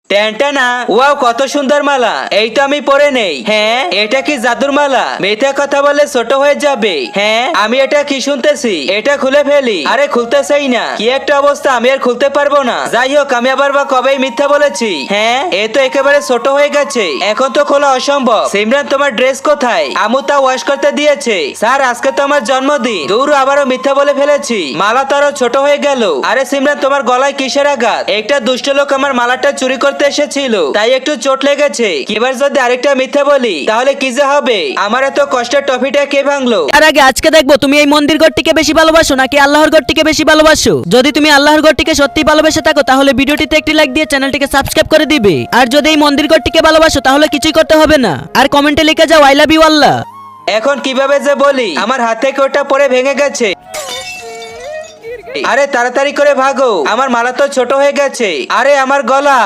ট্যান্টানা, wow কত সুন্দর মালা, এই তো আমি পরে নেই। হ্যাঁ, এটা কি জাদুর মালা? মিথ্যা কথা বলে ছোট হয়ে যাবে। হ্যাঁ, আমি এটা কি শুনতেছি, এটা খুলে ফেলি। আরে খুলতেছেই না, কি একটা অবস্থা, আমি আর খুলতে পারবো না। যাই হোক, আমি আবার বা কবেই মিথ্যা বলেছি। হ্যাঁ, এ তো একেবারে ছোট হয়ে গেছে, এখন তো খোলা অসম্ভব। সিমরান, তোমার ড্রেস কোথায়? আমু তা ওয়াশ করতে দিয়েছে। স্যার, আজকে তো আমার জন্মদিন। দৌড়, আবারও মিথ্যা বলে ফেলেছি। মালা তো আরো ছোট হয়ে গেল। আরে সিমরান, তোমার গলায় কিসের আঘাত? একটা দুষ্ট লোক আমার মালাটা চুরি করতে এসেছিল, তাই একটু চোট লেগেছে। এবার যদি আরেকটা মিথ্যা বলি তাহলে কি যে হবে? আমার এত কষ্টের টফিটা কে ভাঙলো? তার আগে আজকে দেখবো তুমি এই মন্দির ঘরটিকে বেশি ভালোবাসো নাকি আল্লাহর ঘরটিকে বেশি ভালোবাসো। যদি তুমি আল্লাহর ঘরটিকে সত্যি ভালোবেসে থাকো তাহলে ভিডিওটিতে একটি লাইক দিয়ে চ্যানেলটিকে সাবস্ক্রাইব করে দিবে। আর যদি এই মন্দির ঘরটিকে ভালোবাসো তাহলে কিছুই করতে হবে না, আর কমেন্টে লিখে যাও আই লাভ ইউ আল্লাহ। এখন কিভাবে যে বলি, আমার হাত থেকে ওটা পরে ভেঙে গেছে। আরে তাড়াতাড়ি করে ভাগো, আমার মালা তো ছোট হয়ে গেছে। আরে আমার গলা।